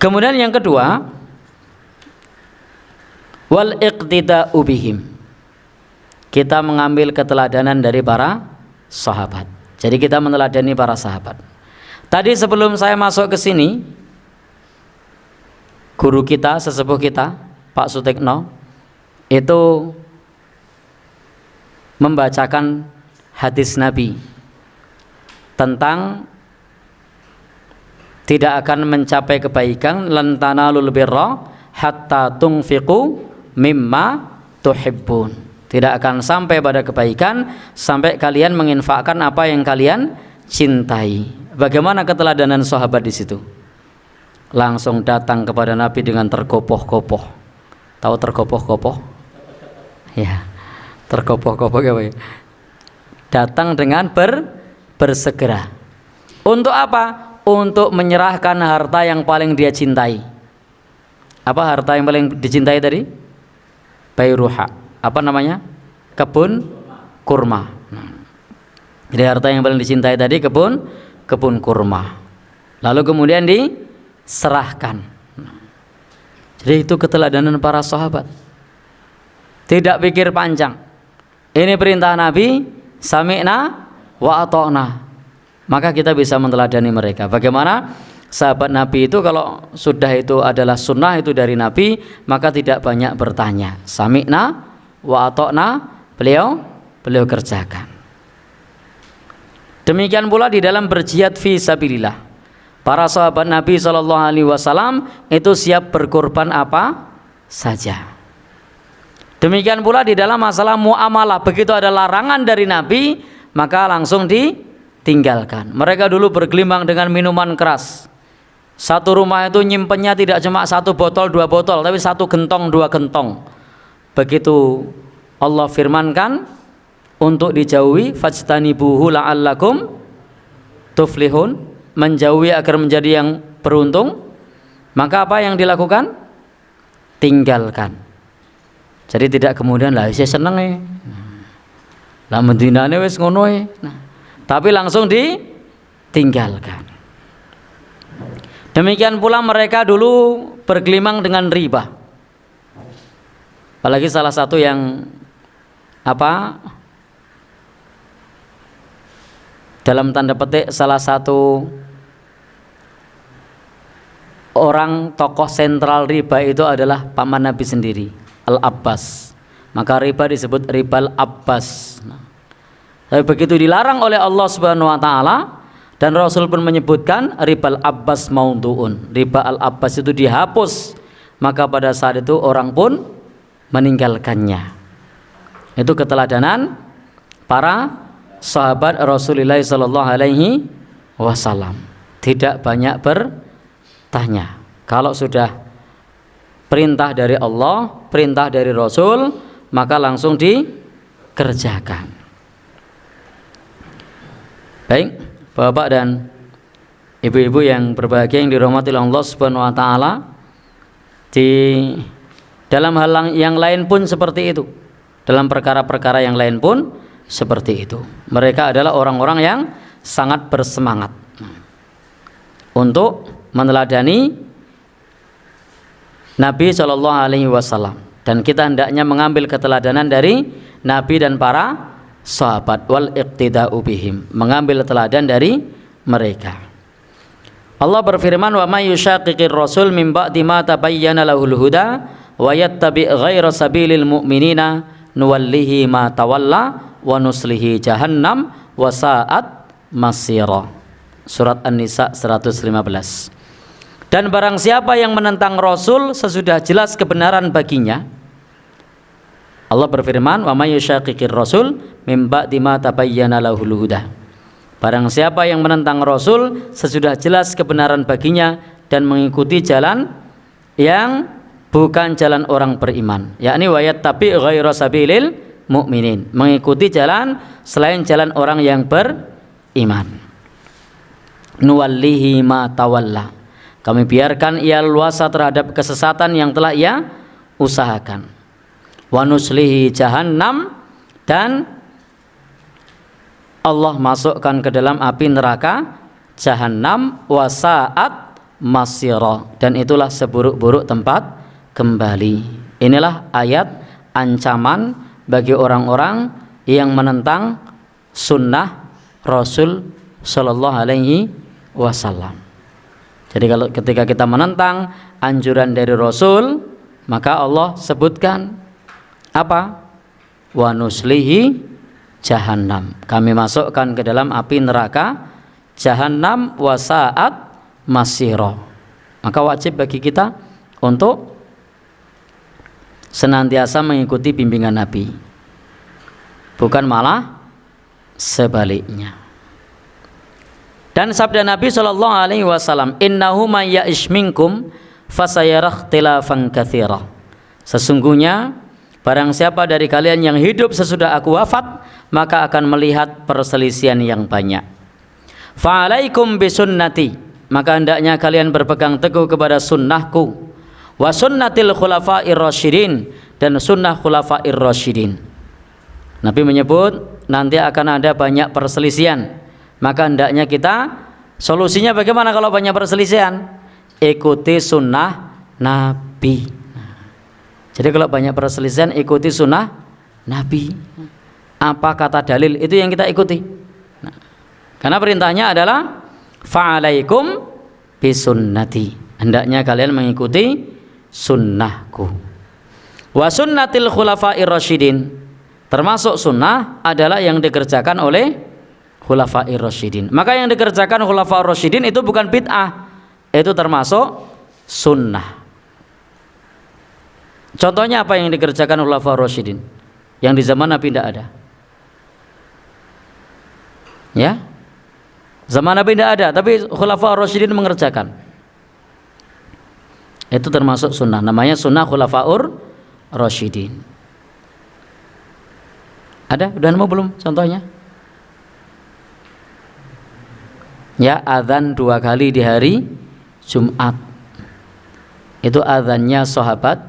Kemudian yang kedua, wal iqtida'u bihim. Kita mengambil keteladanan dari para sahabat. Jadi kita meneladani para sahabat. Tadi sebelum saya masuk ke sini, guru kita, sesepuh kita, Pak Sutekno, itu membacakan hadis Nabi tentang tidak akan mencapai kebaikan, lan tanalul birra hatta tunfiqu mimma tuhibbun. Tidak akan sampai pada kebaikan sampai kalian menginfakkan apa yang kalian cintai. Bagaimana keteladanan sahabat di situ? Langsung datang kepada Nabi dengan tergopoh-gopoh. Tahu tergopoh-gopoh? Ya, tergopoh-gopoh apa ya? Datang dengan bersegera. Untuk apa? Untuk menyerahkan harta yang paling dia cintai. Apa harta yang paling dicintai tadi? Bayruha. Apa namanya? Kebun kurma. Jadi harta yang paling dicintai tadi kebun kurma. Lalu kemudian diserahkan. Jadi itu keteladanan para sahabat. Tidak pikir panjang. Ini perintah Nabi, sami'na wa ata'na. Maka kita bisa meneladani mereka. Bagaimana sahabat Nabi itu kalau sudah itu adalah sunnah itu dari Nabi, maka tidak banyak bertanya. Sami'na wa ata'na, beliau kerjakan. Demikian pula di dalam berjihad fi sabilillah. Para sahabat Nabi SAW itu siap berkorban apa saja. Demikian pula di dalam masalah muamalah, begitu ada larangan dari Nabi, maka langsung ditinggalkan. Mereka dulu bergelimang dengan minuman keras. Satu rumah itu nyimpennya tidak cuma 1 botol, 2 botol, tapi 1 gentong, 2 gentong. Begitu Allah firmankan untuk dijauhi, fajtanibuhu la'allakum tuflihun, menjauhi agar menjadi yang beruntung, maka apa yang dilakukan? Tinggalkan. Jadi tidak kemudian lah saya seneng lah mendinane wis ngono tapi langsung ditinggalkan. Demikian pula mereka dulu bergelimang dengan riba. Apalagi salah satu yang dalam tanda petik salah satu orang tokoh sentral riba itu adalah paman Nabi sendiri, Al-Abbas. Maka riba disebut ribal Abbas. Tapi begitu dilarang oleh Allah Subhanahu wa taala dan Rasul pun menyebutkan ribal Abbas maudhu'un. Riba Al-Abbas itu dihapus. Maka pada saat itu orang pun meninggalkannya. Itu keteladanan para sahabat Rasulullah sallallahu alaihi wasallam. Tidak banyak bertanya. Kalau sudah perintah dari Allah, perintah dari Rasul, maka langsung dikerjakan. Baik, Bapak dan Ibu-ibu yang berbahagia yang dirahmati Allah Subhanahu wa taala, di dalam hal yang lain pun seperti itu. Dalam perkara-perkara yang lain pun seperti itu. Mereka adalah orang-orang yang sangat bersemangat untuk meneladani Nabi Shallallahu Alaihi Wasallam, dan kita hendaknya mengambil keteladanan dari Nabi dan para sahabat, wal iqtida'u bihim, mengambil teladan dari mereka. Allah berfirman, wa may yushaqiqir rasul min ba'di ma tabayyana lahul huda wa yattabi' ghaira sabilil mu'minina nuwallihi ma tawalla wa nuslihi jahannam wa sa'at masira. Surat An-Nisa 115. Dan barang siapa yang menentang Rasul sesudah jelas kebenaran baginya, Allah berfirman, wa may yushaqiqir rasul mim ba'di ma tabayyana lahul huda. Barang siapa yang menentang Rasul sesudah jelas kebenaran baginya dan mengikuti jalan yang bukan jalan orang beriman, yakni wa yattabi' ghaira sabilil mu'minin, mengikuti jalan selain jalan orang yang beriman. Nuwallihi ma tawalla, kami biarkan ia luasa terhadap kesesatan yang telah ia usahakan. Wa nuslihi jahannam, dan Allah masukkan ke dalam api neraka Jahannam, wa sa'at masira, dan itulah seburuk-buruk tempat kembali. Inilah ayat ancaman bagi orang-orang yang menentang sunnah Rasul Sallallahu Alaihi Wasallam. Jadi kalau ketika kita menentang anjuran dari Rasul, maka Allah sebutkan apa? Wa nuslihi jahannam. Kami masukkan ke dalam api neraka jahannam wa sa'at masira. Maka wajib bagi kita untuk senantiasa mengikuti bimbingan Nabi, bukan malah sebaliknya. Dan sabda Nabi Shallallahu Alaihi Wasallam, innahu may ya'ish minkum fasayara ikhtilafan katsira. Sesungguhnya barang siapa dari kalian yang hidup sesudah aku wafat, maka akan melihat perselisihan yang banyak. Fa'alaikum bisunnati, maka hendaknya kalian berpegang teguh kepada sunnahku, wa sunnatil khulafa'ir rasyidin, dan sunnah khulafa'ir rasyidin. Nabi menyebut nanti akan ada banyak perselisihan, maka hendaknya kita, solusinya bagaimana kalau banyak perselisihan? Ikuti sunnah Nabi. Jadi kalau banyak perselisihan, ikuti sunnah Nabi. Apa kata dalil, itu yang kita ikuti. Karena perintahnya adalah fa'alaikum bisunnati, hendaknya kalian mengikuti sunnahku. Wa sunnatil khulafa'ir rasyidin, termasuk sunnah adalah yang dikerjakan oleh khulafa'ir rasyidin. Maka yang dikerjakan khulafa'ir rasyidin itu bukan bid'ah, itu termasuk sunnah. Contohnya apa yang dikerjakan khulafa'ir rasyidin yang di zaman Nabi tidak ada? Ya, zaman Nabi tidak ada, tapi khulafa'ir rasyidin mengerjakan. Itu termasuk sunnah, namanya sunnah khulafa'ir rasyidin. Ada? Udah nemu belum contohnya? Ya, azan 2 kali di hari Jumat. Itu azannya sahabat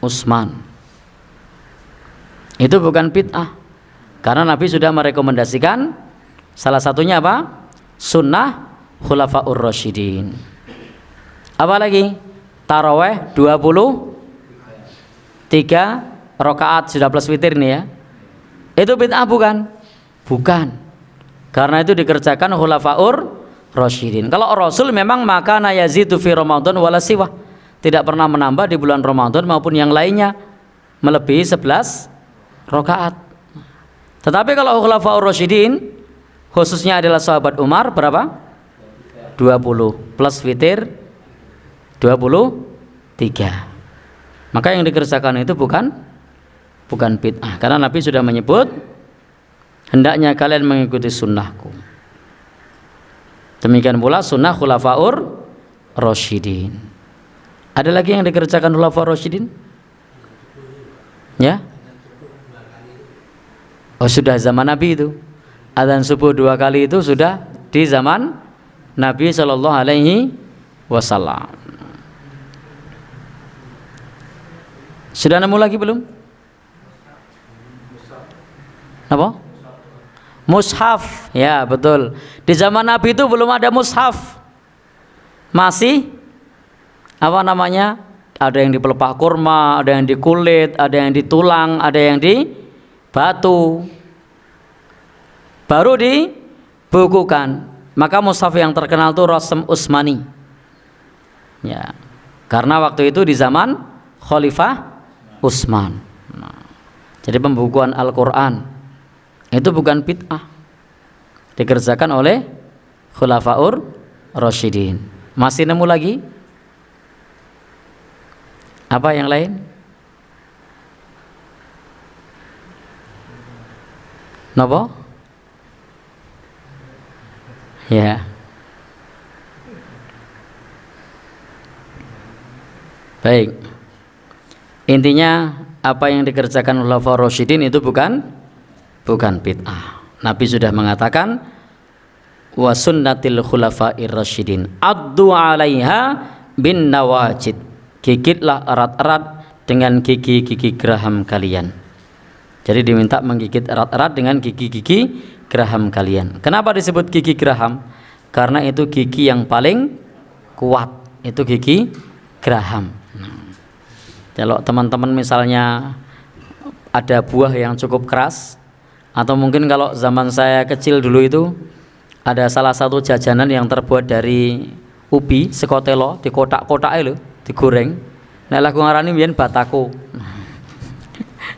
Utsman. Itu bukan bid'ah, karena Nabi sudah merekomendasikan. Salah satunya apa? Sunnah khulafa'ur rasyidin. Apa lagi? Taraweh 23 rakaat sudah plus witir nih ya. Itu bid'ah bukan? Bukan. Karena itu dikerjakan khulafa'ur rasyidin. Kalau Rasul memang maka yazidu fi Ramadan wala siwah, tidak pernah menambah di bulan Ramadan maupun yang lainnya melebihi 11 rakaat. Tetapi kalau khulafa'ur rasyidin, khususnya adalah sahabat Umar, berapa? 20 plus witir 23. Maka yang dikerjakan itu bukan bid'ah, karena Nabi sudah menyebut hendaknya kalian mengikuti sunnahku. Demikian pula sunnah khulafa'ur rasyidin. Ada lagi yang dikerjakan khulafa'ur rasyidin? Ya? Oh, sudah zaman Nabi itu. Adzan subuh 2 kali itu sudah di zaman Nabi Shallallahu Alaihi Wasallam. Sudah nemu lagi belum? Apa? Mushaf, ya betul. Di zaman Nabi itu belum ada mushaf. Masih apa namanya? Ada yang di pelepah kurma, ada yang di kulit, ada yang di tulang, ada yang di batu. Baru dibukukan. Maka mushaf yang terkenal itu Rasm Utsmani. Ya. Karena waktu itu di zaman Khalifah Utsman. Nah, jadi pembukuan Al-Qur'an itu bukan bid'ah, dikerjakan oleh khulafa'ur rasyidin. Masih nemu lagi? Apa yang lain? Napa? Ya. Baik. Intinya apa yang dikerjakan khulafa'ur rasyidin itu bukan bid'ah. Nabi sudah mengatakan wa sunnatil khulafa'ir rasyidin addu 'alaiha bin nawajid, gigitlah erat-erat dengan gigi-gigi geraham kalian. Jadi diminta menggigit erat-erat dengan gigi-gigi geraham kalian. Kenapa disebut gigi geraham? Karena itu gigi yang paling kuat, itu gigi geraham. Kalau teman-teman misalnya ada buah yang cukup keras, atau mungkin kalau zaman saya kecil dulu itu ada salah satu jajanan yang terbuat dari ubi sekotelo, di kotak-kotak itu digoreng. Nek lagu ngarani mbiyen batako.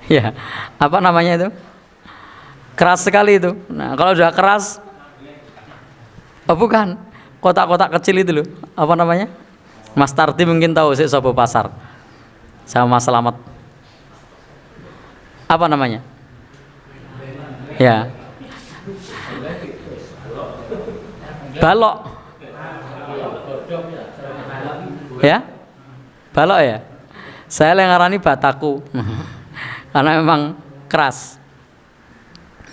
Ya, apa namanya itu? Keras sekali itu. Nah, kalau udah keras, oh bukan, kotak-kotak kecil itu loh. Apa namanya? Mas Tarti mungkin tahu sih, Sobo Pasar. Sama Mas Slamet. Apa namanya? Ya. Balok. Ya? Balok ya? Saya ngarani bataku. Karena memang keras.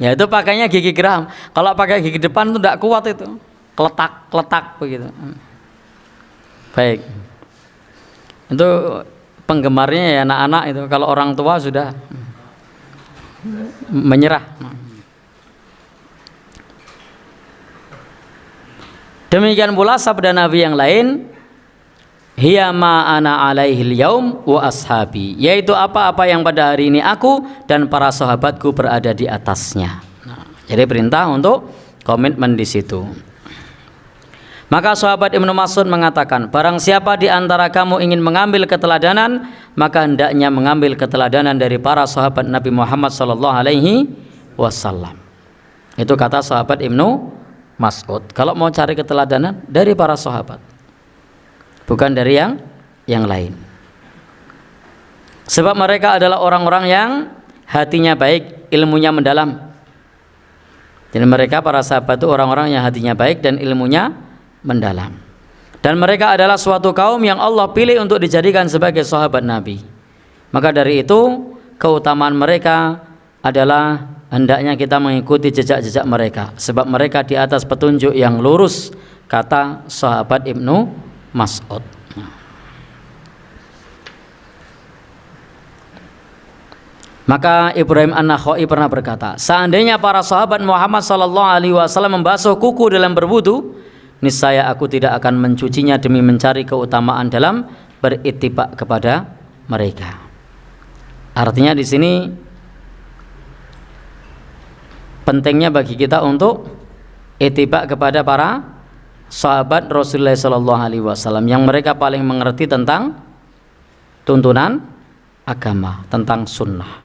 Ya itu pakainya gigi geraham. Kalau pakai gigi depan itu tidak kuat itu. Kletak begitu. Baik. Itu penggemarnya ya anak-anak itu. Kalau orang tua sudah menyerah. Demikian pula sabda Nabi yang lain, hiya ma ana alaihil yaum wa ashabi, yaitu apa-apa yang pada hari ini aku dan para sahabatku berada di atasnya. Nah, jadi perintah untuk komitmen di situ. Maka sahabat Ibnu Mas'ud mengatakan, barang siapa di antara kamu ingin mengambil keteladanan, maka hendaknya mengambil keteladanan dari para sahabat Nabi Muhammad sallallahu alaihi wasallam. Itu kata sahabat Ibnu Mas'ud. Kalau mau cari keteladanan dari para sahabat, bukan dari yang lain. Sebab mereka adalah orang-orang yang hatinya baik, ilmunya mendalam. Jadi mereka para sahabat itu orang-orang yang hatinya baik dan ilmunya mendalam. Dan mereka adalah suatu kaum yang Allah pilih untuk dijadikan sebagai sahabat Nabi. Maka dari itu keutamaan mereka adalah hendaknya kita mengikuti jejak-jejak mereka, sebab mereka di atas petunjuk yang lurus, kata sahabat Ibnu Mas'ud. Maka Ibrahim An-Nakhai pernah berkata, seandainya para sahabat Muhammad sallallahu alaihi wasallam membasuh kuku dalam berwudu, niscaya aku tidak akan mencucinya demi mencari keutamaan dalam berittiba kepada mereka. Artinya di sini pentingnya bagi kita untuk ittiba kepada para sahabat Rasulullah sallallahu alaihi wasallam yang mereka paling mengerti tentang tuntunan agama, tentang sunnah.